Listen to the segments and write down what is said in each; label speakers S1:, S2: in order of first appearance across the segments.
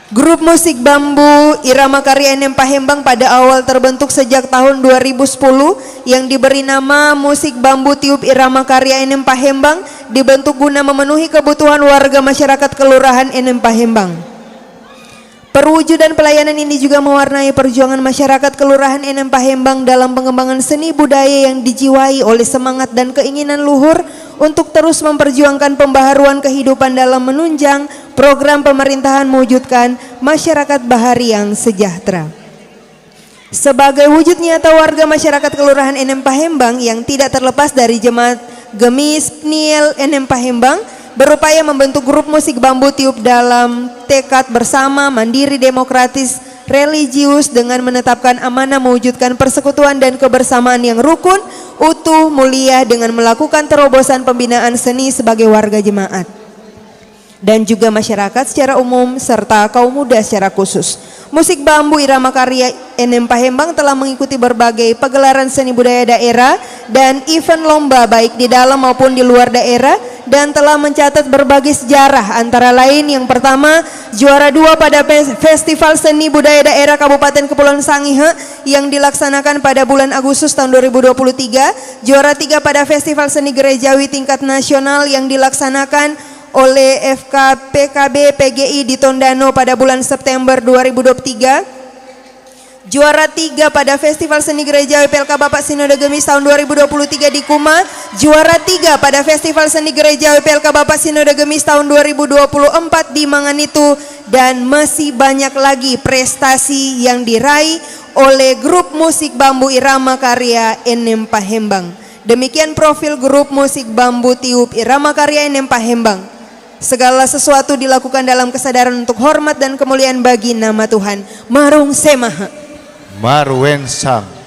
S1: Grup musik bambu Irama Karya NM Palembang pada awal terbentuk sejak tahun 2010 yang diberi nama Musik Bambu Tiup Irama Karya NM Palembang dibentuk guna memenuhi kebutuhan warga masyarakat Kelurahan NM Palembang. Perwujudan pelayanan ini juga mewarnai perjuangan masyarakat Kelurahan NM Palembang dalam pengembangan seni budaya yang dijiwai oleh semangat dan keinginan luhur untuk terus memperjuangkan pembaharuan kehidupan dalam menunjang program pemerintahan mewujudkan masyarakat bahari yang sejahtera. Sebagai wujud nyata warga masyarakat Kelurahan NM Palembang yang tidak terlepas dari Jemaat Gemis Pniel NM Palembang berupaya membentuk grup musik bambu tiup dalam tekad bersama, mandiri, demokratis, religius dengan menetapkan amanah mewujudkan persekutuan dan kebersamaan yang rukun, utuh, mulia dengan melakukan terobosan pembinaan seni sebagai warga jemaat dan juga masyarakat secara umum serta kaum muda secara khusus. Musik bambu Irama Karya NM Palembang telah mengikuti berbagai pagelaran seni budaya daerah dan event lomba baik di dalam maupun di luar daerah dan telah mencatat berbagai sejarah, antara lain yang pertama juara 2 pada Festival Seni Budaya Daerah Kabupaten Kepulauan Sangihe yang dilaksanakan pada bulan Agustus tahun 2023, juara 3 pada Festival Seni Gerejawi tingkat nasional yang dilaksanakan oleh FKPKB PGI di Tondano pada bulan September 2023, juara 3 pada Festival Seni Gerejawi PLK Bapak Sinode Gemis tahun 2023 di Kuma, juara 3 pada Festival Seni Gerejawi PLK Bapak Sinode Gemis tahun 2024 di Manganitu, dan masih banyak lagi prestasi yang diraih oleh grup musik bambu Irama Karya NM Palembang. Demikian profil grup musik bambu tiup Irama Karya NM Palembang. Segala sesuatu dilakukan dalam kesadaran untuk hormat dan kemuliaan bagi nama Tuhan. Marung Semaha.
S2: Marwen Sang.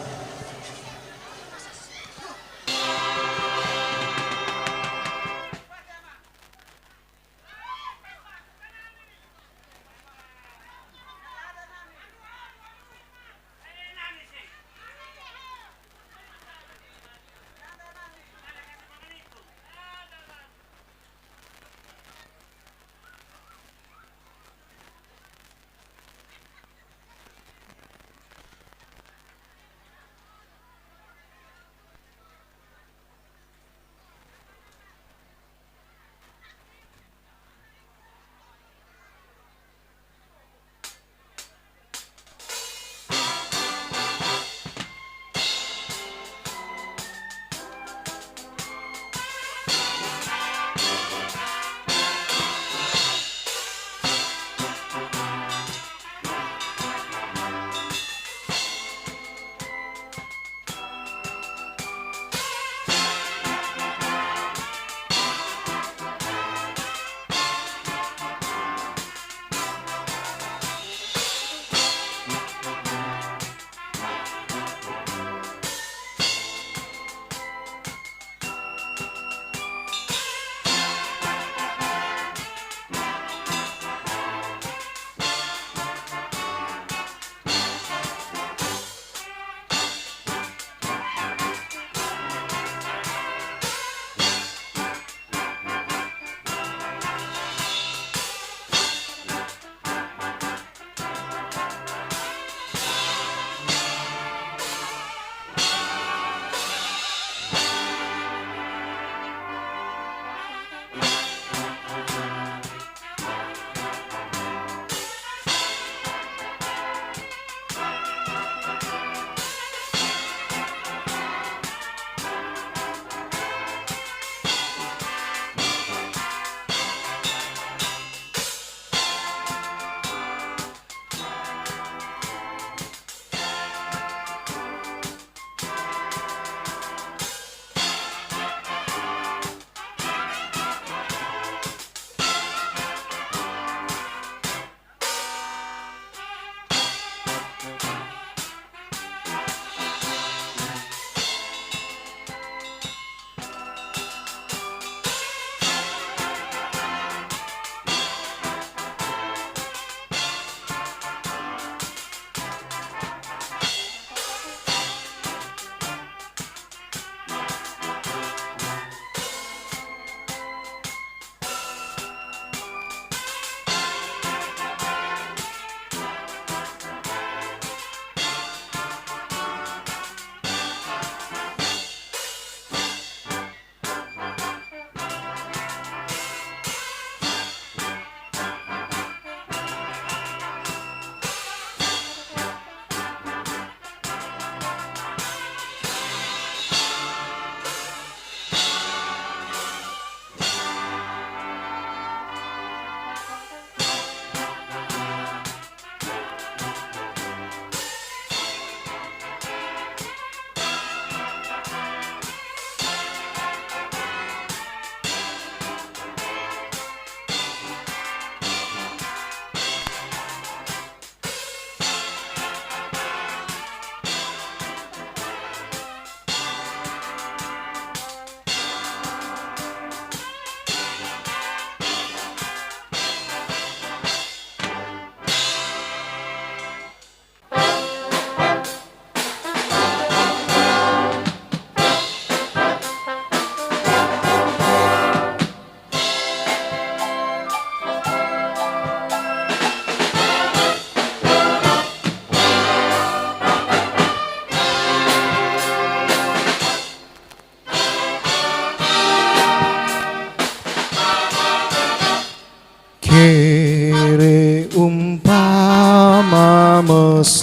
S3: mesesakae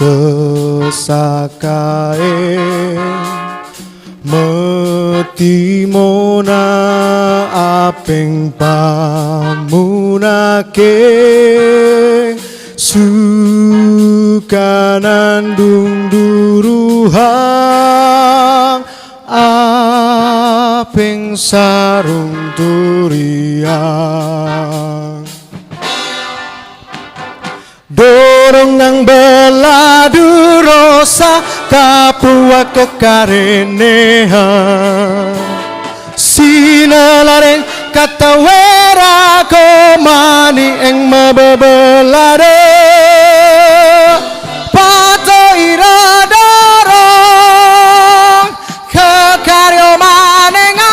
S3: metimona apeng pamunake sukanandung duruhang apeng sarung turiang dorong nang beladu rosa kapua kekareneha sinalareng kata wera komani eng mabebelade pato iradorong kekaryo manengang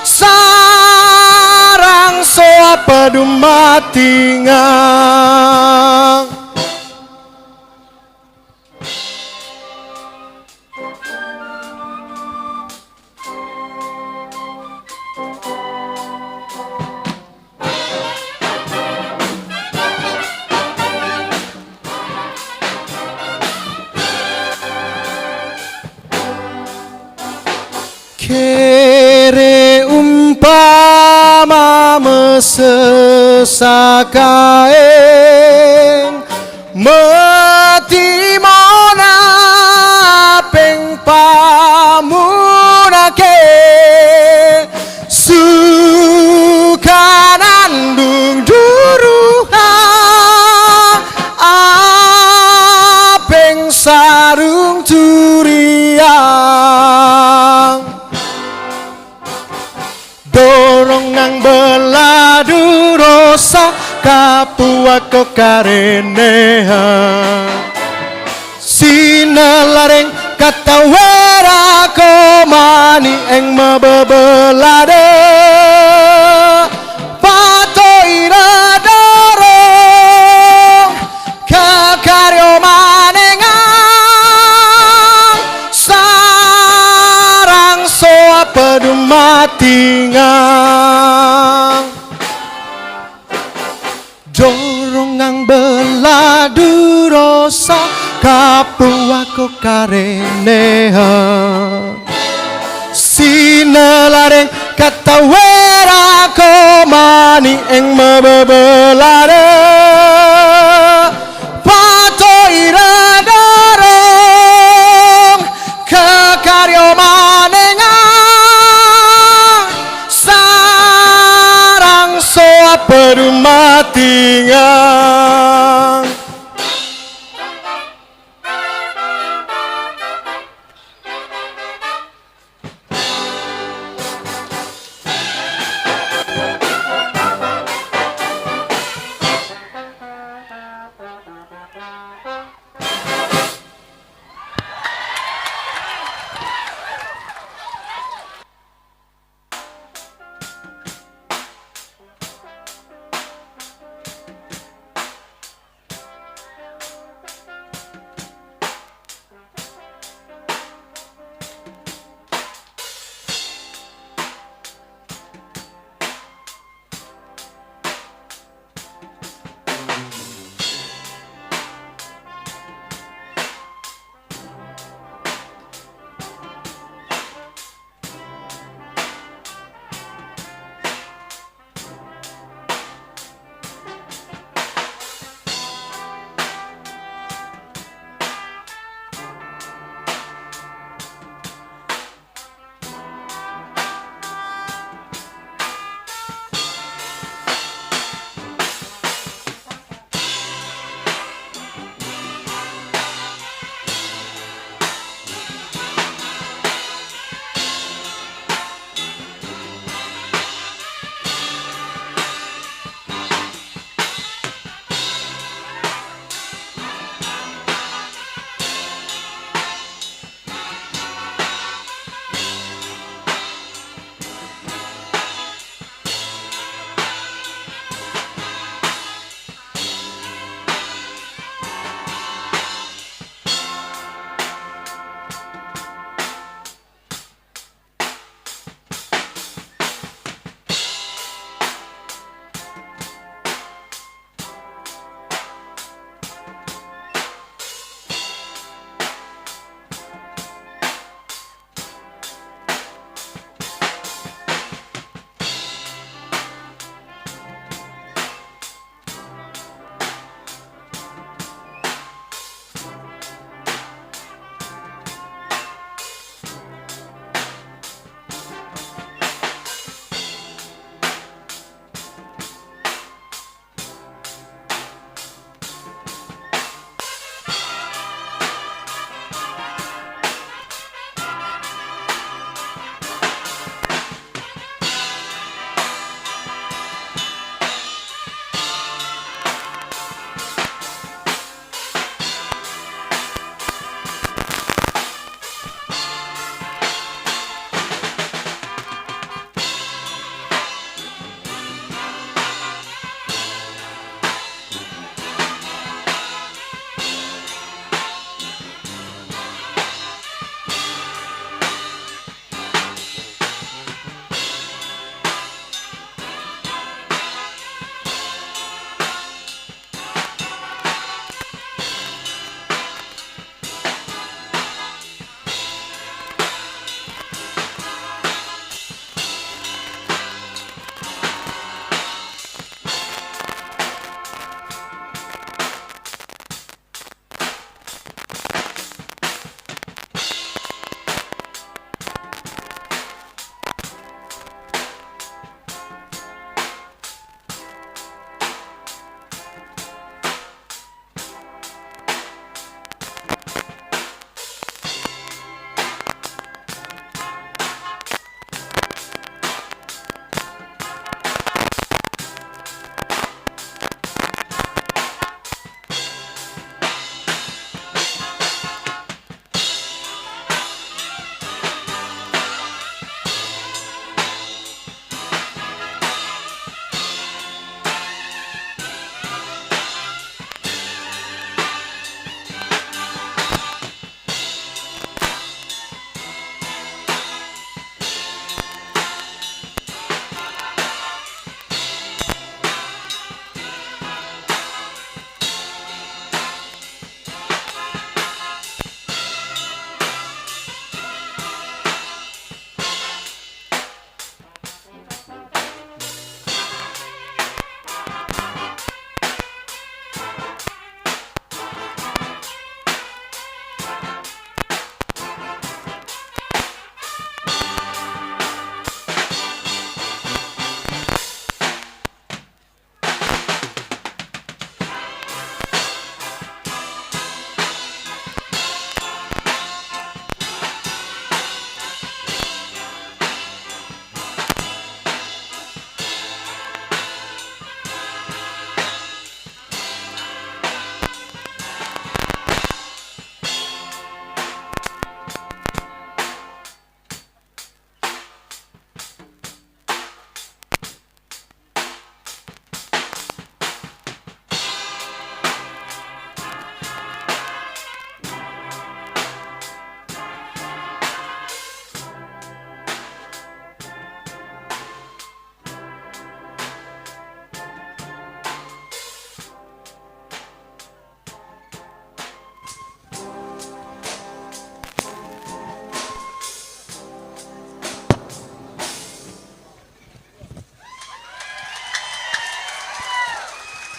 S3: sarang soa pedumatingang kere umpama mesesakaeng metimona peng pamunake sukanandung duruha apeng sarung turiang dorong nang beladu rosa kapua kekareneha sinalareng kata wera komani eng mabebelade pato iradorong kekaryo manengang sarang soa pedumatingang dorong nang beladu rosa kapua kekareneha sinalareng kata wera komani eng mabebelade